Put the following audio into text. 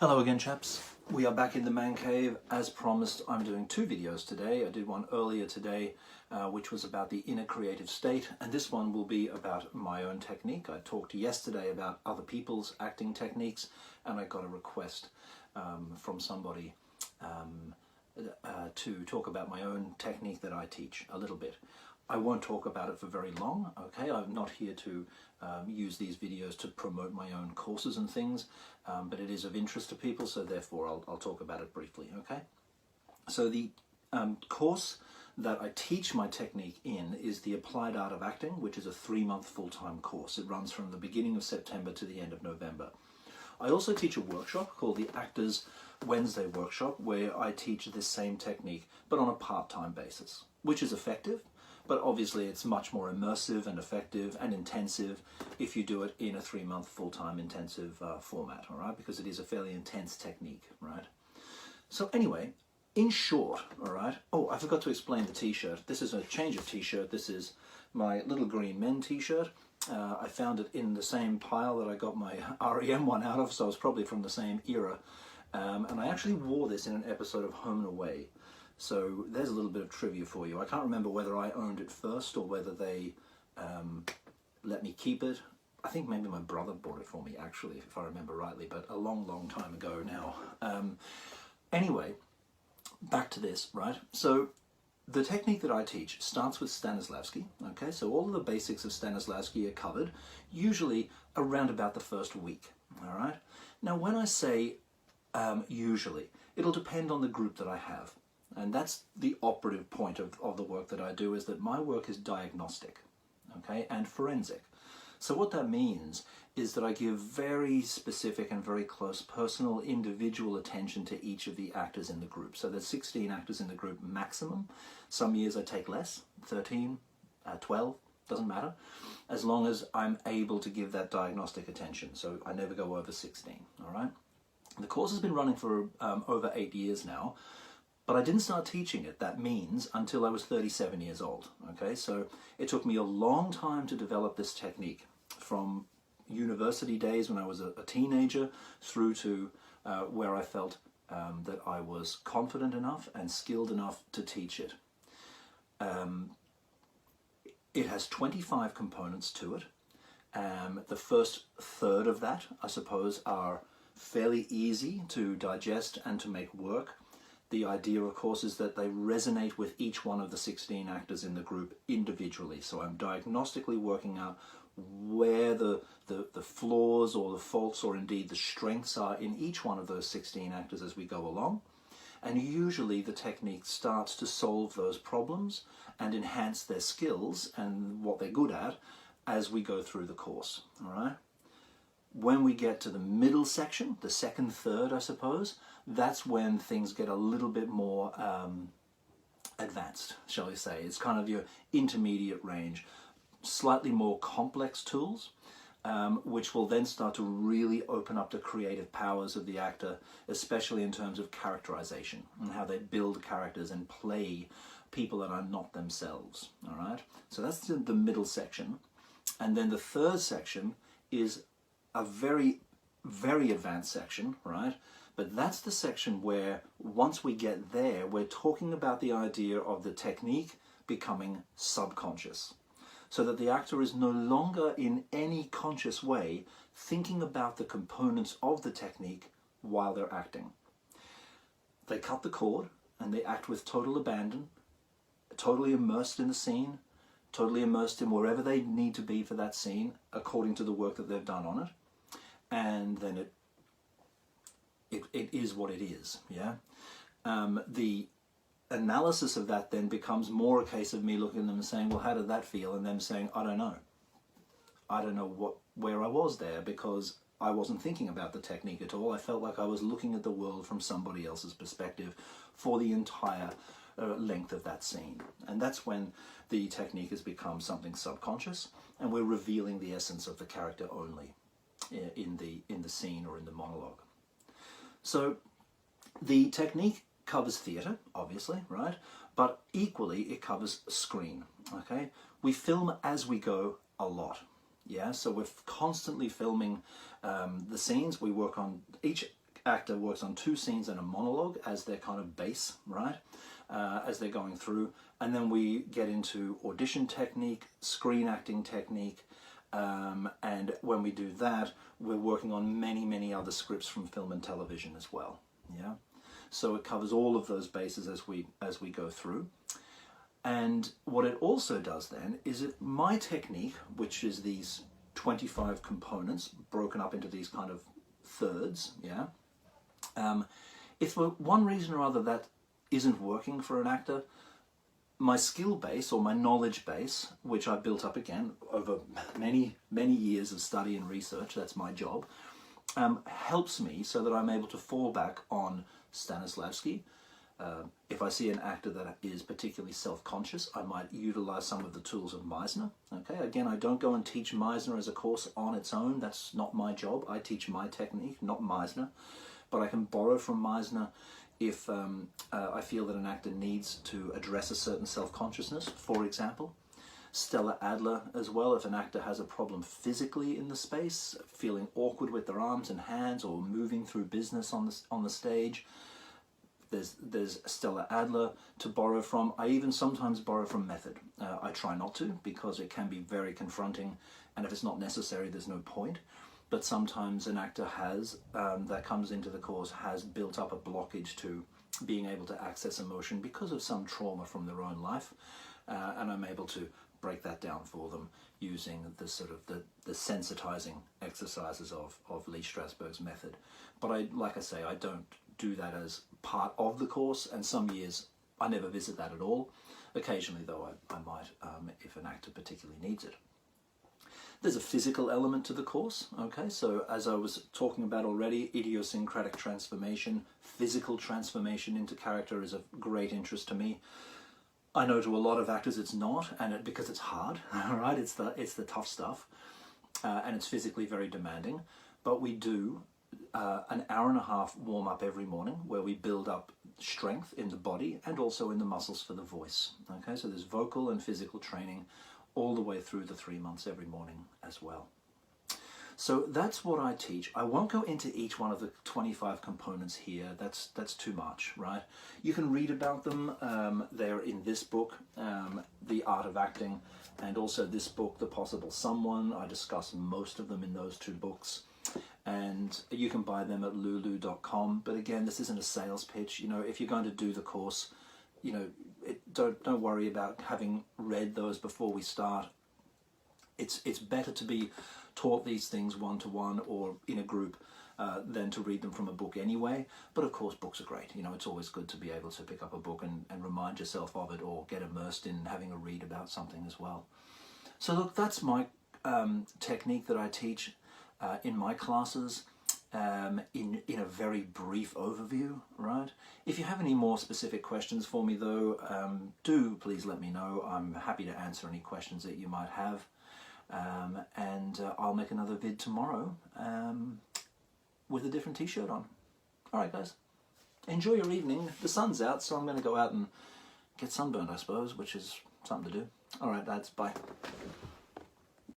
Hello again, chaps. We are back in the man cave. As promised, I'm doing two videos today. I did one earlier today, which was about the inner creative state, and this one will be about my own technique. I talked yesterday about other people's acting techniques, and I got a request from somebody to talk about my own technique that I teach a little bit. I won't talk about it for very long, okay? I'm not here to use these videos to promote my own courses and things, but it is of interest to people, so therefore I'll talk about it briefly, okay? So the course that I teach my technique in is the Applied Art of Acting, which is a 3-month full-time course. It runs from the beginning of September to the end of November. I also teach a workshop called the Actors Wednesday Workshop, where I teach this same technique, but on a part-time basis, which is effective. But obviously it's much more immersive and effective and intensive if you do it in a 3-month full-time intensive format, all right? Because it is a fairly intense technique, right? So anyway, in short, all right? Oh, I forgot to explain the t-shirt. This is a change of t-shirt. This is my Little Green Men t-shirt. I found it in the same pile that I got my REM one out of, so it's probably from the same era. And I actually wore this in an episode of Home and Away. So there's a little bit of trivia for you. I can't remember whether I owned it first or whether they let me keep it. I think maybe my brother bought it for me, actually, if I remember rightly, but a long, long time ago now. Anyway, back to this, right? So the technique that I teach starts with Stanislavski, okay? So all of the basics of Stanislavski are covered, usually around about the first week, all right? Now, when I say usually, it'll depend on the group that I have. And that's the operative point of the work that I do, is that my work is diagnostic, okay, and forensic. So what that means is that I give very specific and very close personal individual attention to each of the actors in the group. So there's 16 actors in the group maximum. Some years I take less, 13, 12, doesn't matter, as long as I'm able to give that diagnostic attention. So I never go over 16, all right? The course has been running for over 8 years now. But I didn't start teaching it, that means, until I was 37 years old, okay? So it took me a long time to develop this technique, from university days when I was a teenager through to where I felt that I was confident enough and skilled enough to teach it. It has 25 components to it. The first third of that, I suppose, are fairly easy to digest and to make work. The idea, of course, is that they resonate with each one of the 16 actors in the group individually. So I'm diagnostically working out where the flaws or the faults or indeed the strengths are in each one of those 16 actors as we go along. And usually the technique starts to solve those problems and enhance their skills and what they're good at as we go through the course, all right? When we get to the middle section, the second third, I suppose, that's when things get a little bit more advanced, shall we say. It's kind of your intermediate range, slightly more complex tools, which will then start to really open up the creative powers of the actor, especially in terms of characterization and how they build characters and play people that are not themselves, all right? So that's the middle section. And then the third section is a very, very advanced section, right? But that's the section where, once we get there, we're talking about the idea of the technique becoming subconscious, so that the actor is no longer in any conscious way thinking about the components of the technique while they're acting. They cut the cord and they act with total abandon, totally immersed in the scene, totally immersed in wherever they need to be for that scene, according to the work that they've done on it. And then it is what it is, yeah? The analysis of that then becomes more a case of me looking at them and saying, well, how did that feel? And them saying, I don't know. I don't know where I was there, because I wasn't thinking about the technique at all. I felt like I was looking at the world from somebody else's perspective for the entire length of that scene. And that's when the technique has become something subconscious, and we're revealing the essence of the character only in the scene or in the monologue. So the technique covers theatre, obviously, right? But equally it covers screen, okay? We film as we go a lot, yeah? So we're constantly filming the scenes. We work on each actor works on 2 scenes and a monologue as their kind of base, right? As they're going through. And then we get into audition technique, screen acting technique, and when we do that, we're working on many, many other scripts from film and television as well. Yeah, so it covers all of those bases as we go through. And what it also does then is my technique, which is these 25 components broken up into these kind of thirds. Yeah, if for one reason or other that isn't working for an actor, my skill base or my knowledge base, which I built up again over many, many years of study and research, that's my job, helps me so that I'm able to fall back on Stanislavski. If I see an actor that is particularly self-conscious, I might utilize some of the tools of Meisner. Okay, again, I don't go and teach Meisner as a course on its own. That's not my job. I teach my technique, not Meisner. But I can borrow from Meisner if I feel that an actor needs to address a certain self-consciousness, for example. Stella Adler as well, if an actor has a problem physically in the space, feeling awkward with their arms and hands or moving through business on the stage, there's Stella Adler to borrow from. I even sometimes borrow from Method. I try not to because it can be very confronting, and if it's not necessary, there's no point. But sometimes an actor has, that comes into the course, has built up a blockage to being able to access emotion because of some trauma from their own life, and I'm able to break that down for them using the sort of the sensitizing exercises of Lee Strasberg's method. But like I say, I don't do that as part of the course, and some years I never visit that at all. Occasionally, though, I might if an actor particularly needs it. There's a physical element to the course, okay? So as I was talking about already, idiosyncratic transformation, physical transformation into character is of great interest to me. I know to a lot of actors it's not, and because it's hard, right? It's the tough stuff, and it's physically very demanding. But we do an hour and a half warm up every morning where we build up strength in the body and also in the muscles for the voice, okay? So there's vocal and physical training all the way through the 3 months every morning as well. So that's what I teach. I won't go into each one of the 25 components here. That's too much, right? You can read about them. They're in this book, The Art of Acting, and also this book, The Possible Someone. I discuss most of them in those 2 books. And you can buy them at lulu.com. But again, this isn't a sales pitch. You know, if you're going to do the course, you know, don't worry about having read those before we start. It's better to be taught these things one-to-one or in a group than to read them from a book anyway. But of course, books are great. You know, it's always good to be able to pick up a book and remind yourself of it, or get immersed in having a read about something as well. So look, that's my technique that I teach in my classes. In a very brief overview, right? If you have any more specific questions for me though, do please let me know. I'm happy to answer any questions that you might have. And I'll make another vid tomorrow with a different t-shirt on. Alright guys, enjoy your evening. The sun's out, so I'm going to go out and get sunburned, I suppose, which is something to do. Alright lads, bye.